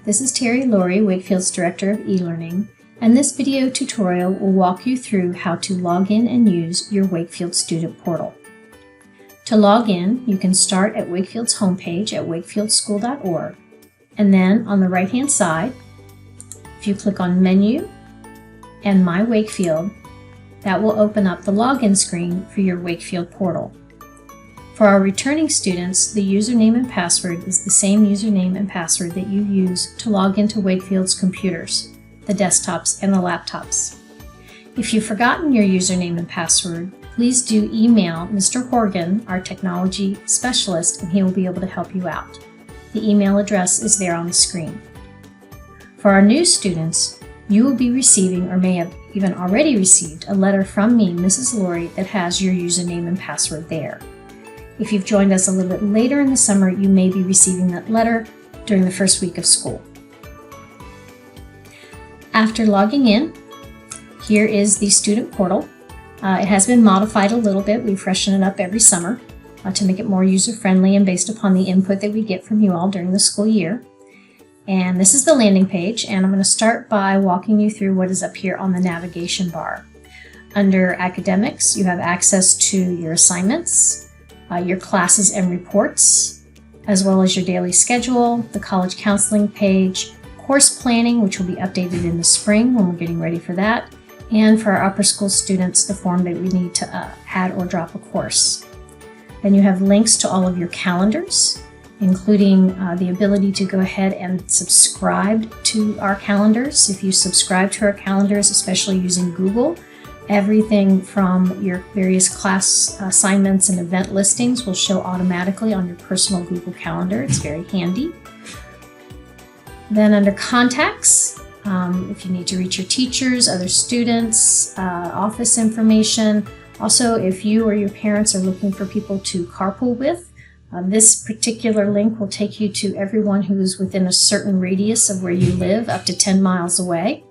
This is Terry Laurie, Wakefield's Director of E-Learning, and this video tutorial will walk you through how to log in and use your Wakefield student portal. To log in, you can start at Wakefield's homepage at wakefieldsschool.org, and then on the right-hand side, if you click on Menu and My Wakefield, that will open up the login screen for your Wakefield portal. For our returning students, the username and password is the same username and password that you use to log into Wakefield's computers, the desktops and the laptops. If you've forgotten your username and password, please do email Mr. Horgan, our technology specialist, and he will be able to help you out. The email address is there on the screen. For our new students, you will be receiving, or may have even already received, a letter from me, Mrs. Laurie, that has your username and password there. If you've joined us a little bit later in the summer, you may be receiving that letter during the first week of school. After logging in, here is the student portal. It has been modified a little bit. We freshen it up every summer to make it more user-friendly and based upon the input that we get from you all during the school year. And this is the landing page, and I'm going to start by walking you through what is up here on the navigation bar. Under Academics, you have access to your assignments, your classes and reports, as well as your daily schedule, the college counseling page, course planning, which will be updated in the spring when we're getting ready for that, and for our upper school students, the form that we need to add or drop a course. Then you have links to all of your calendars, including the ability to go ahead and subscribe to our calendars. If you subscribe to our calendars, especially using Google, everything from your various class assignments and event listings will show automatically on your personal Google Calendar. It's very handy. Then under Contacts, if you need to reach your teachers, other students, office information. Also, if you or your parents are looking for people to carpool with, this particular link will take you to everyone who is within a certain radius of where you live, up to 10 miles away.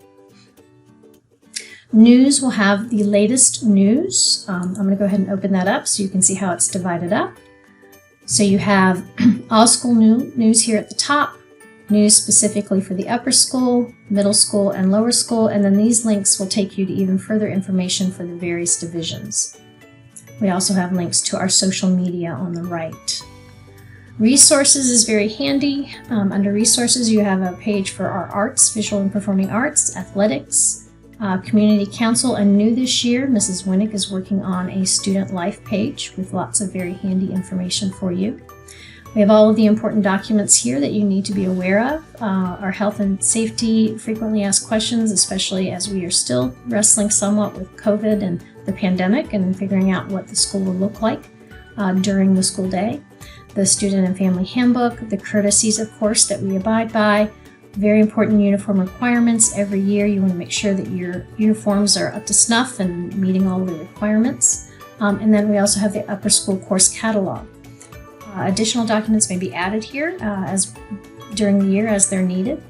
News will have the latest news. I'm going to go ahead and open that up so you can see how it's divided up. So you have all school news here at the top, news specifically for the upper school, middle school, and lower school, and then these links will take you to even further information for the various divisions. We also have links to our social media on the right. Resources is very handy. Under Resources, you have a page for our arts, visual and performing arts, athletics, community council, and new this year, Mrs. Winnick is working on a student life page with lots of very handy information for you. We have all of the important documents here that you need to be aware of. Our health and safety frequently asked questions, especially as we are still wrestling somewhat with COVID and the pandemic and figuring out what the school will look like during the school day. The student and family handbook, the courtesies, of course, that we abide by. Very important uniform requirements. Every year you want to make sure that your uniforms are up to snuff and meeting all the requirements. And then we also have the upper school course catalog. Additional documents may be added here during the year as they're needed.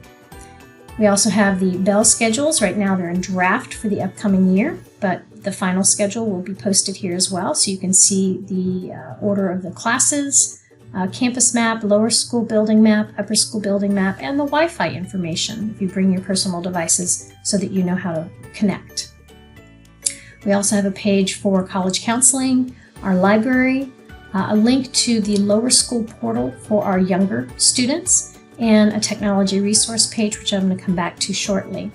We also have the bell schedules. Right now they're in draft for the upcoming year, but the final schedule will be posted here as well, so you can see the order of the classes, campus map, lower school building map, upper school building map, and the Wi-Fi information if you bring your personal devices so that you know how to connect. We also have a page for college counseling, our library, a link to the lower school portal for our younger students, and a technology resource page, which I'm going to come back to shortly.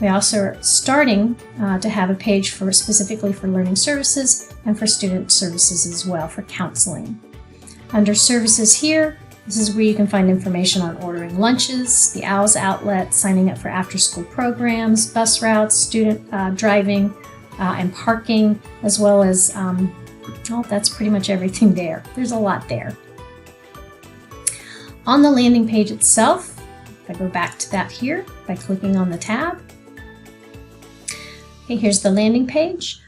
We also are starting to have a page specifically for learning services and for student services as well, for counseling. Under services here, this is where you can find information on ordering lunches, the OWLS outlet, signing up for after-school programs, bus routes, student driving, and parking, as well as, that's pretty much everything there. There's a lot there. On the landing page itself, if I go back to that here by clicking on the tab, okay, here's the landing page.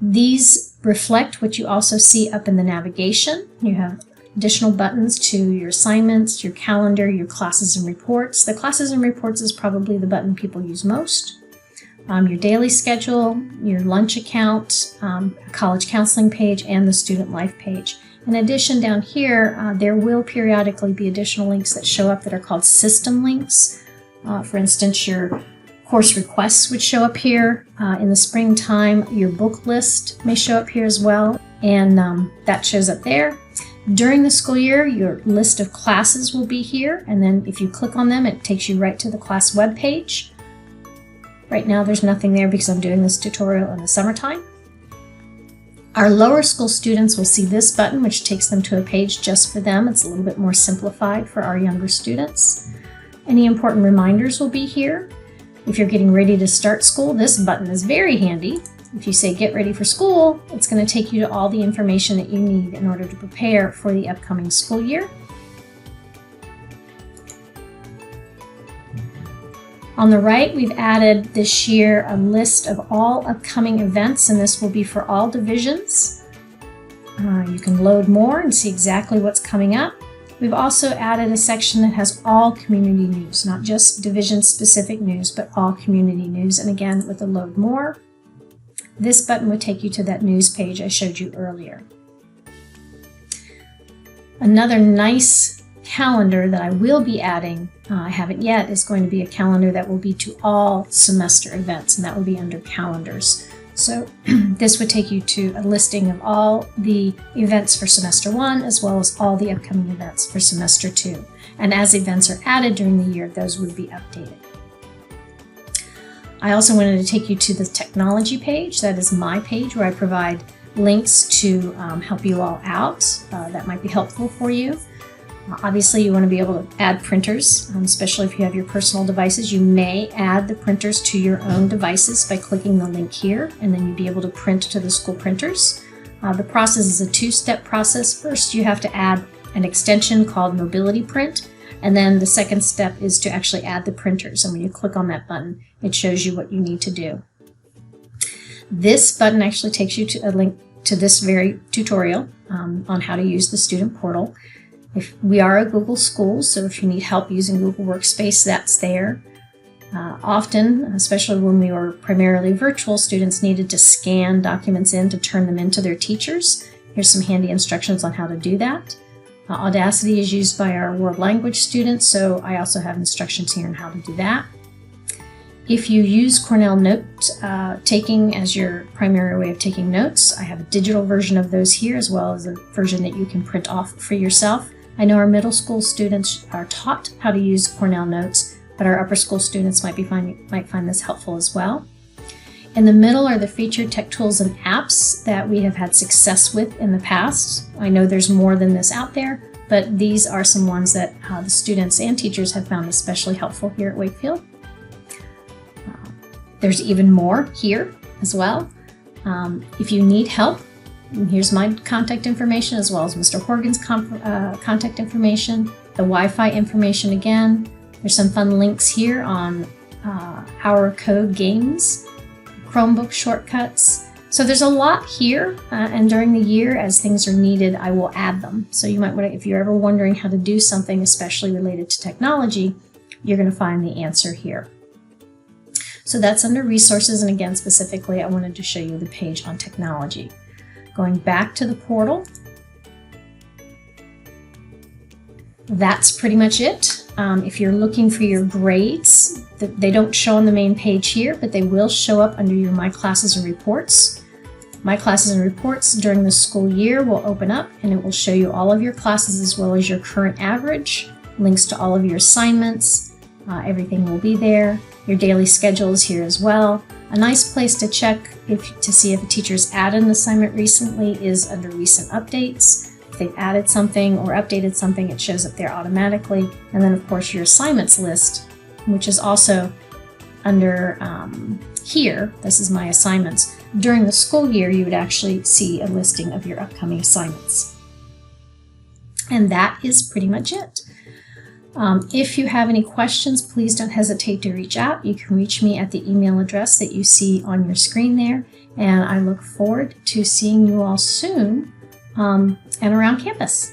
These reflect what you also see up in the navigation. You have additional buttons to your assignments, your calendar, your classes and reports. The classes and reports is probably the button people use most. Your daily schedule, your lunch account, college counseling page, and the student life page. In addition, down here, there will periodically be additional links that show up that are called system links. For instance, your course requests would show up here. In the springtime, your book list may show up here as well, and that shows up there. During the school year, your list of classes will be here, and then if you click on them, it takes you right to the class web page. Right now, there's nothing there because I'm doing this tutorial in the summertime. Our lower school students will see this button, which takes them to a page just for them. It's a little bit more simplified for our younger students. Any important reminders will be here. If you're getting ready to start school, this button is very handy. If you say get ready for school, it's going to take you to all the information that you need in order to prepare for the upcoming school year. On the right, we've added this year a list of all upcoming events, and this will be for all divisions. You can load more and see exactly what's coming up. We've also added a section that has all community news, not just division-specific news, but all community news. And again, with the load more, this button would take you to that news page I showed you earlier. Another nice calendar that I will be adding, I haven't yet, is going to be a calendar that will be to all semester events, and that will be under calendars. So this would take you to a listing of all the events for semester 1 as well as all the upcoming events for semester 2. And as events are added during the year, those would be updated. I also wanted to take you to the technology page. That is my page where I provide links to help you all out. That might be helpful for you. Obviously, you want to be able to add printers, especially if you have your personal devices. You may add the printers to your own devices by clicking the link here, and then you'd be able to print to the school printers. The process is a two-step process. First, you have to add an extension called Mobility Print, and then the second step is to actually add the printers. And when you click on that button, it shows you what you need to do. This button actually takes you to a link to this very tutorial on how to use the student portal. If we are a Google school, so if you need help using Google Workspace, that's there. Often, especially when we were primarily virtual, students needed to scan documents in to turn them into their teachers. Here's some handy instructions on how to do that. Audacity is used by our world language students, so I also have instructions here on how to do that. If you use Cornell note-taking as your primary way of taking notes, I have a digital version of those here, as well as a version that you can print off for yourself. I know our middle school students are taught how to use Cornell Notes, but our upper school students might find this helpful as well. In the middle are the featured tech tools and apps that we have had success with in the past. I know there's more than this out there, but these are some ones that the students and teachers have found especially helpful here at Wakefield. There's even more here as well. If you need help, here's my contact information as well as Mr. Horgan's contact information, the Wi-Fi information again. There's some fun links here on our code games, Chromebook shortcuts. So there's a lot here, and during the year, as things are needed, I will add them. So you might want to, if you're ever wondering how to do something, especially related to technology, you're going to find the answer here. So that's under resources, and again, specifically, I wanted to show you the page on technology. Going back to the portal, that's pretty much it. If you're looking for your grades, they don't show on the main page here, but they will show up under your My Classes and Reports. My Classes and Reports during the school year will open up, and it will show you all of your classes as well as your current average, links to all of your assignments, everything will be there. Your daily schedule is here as well. A nice place to check to see if a teacher's added an assignment recently is under Recent Updates. If they've added something or updated something, it shows up there automatically. And then, of course, your assignments list, which is also under here. This is my assignments. During the school year, you would actually see a listing of your upcoming assignments. And that is pretty much it. If you have any questions, please don't hesitate to reach out. You can reach me at the email address that you see on your screen there, and I look forward to seeing you all soon and around campus.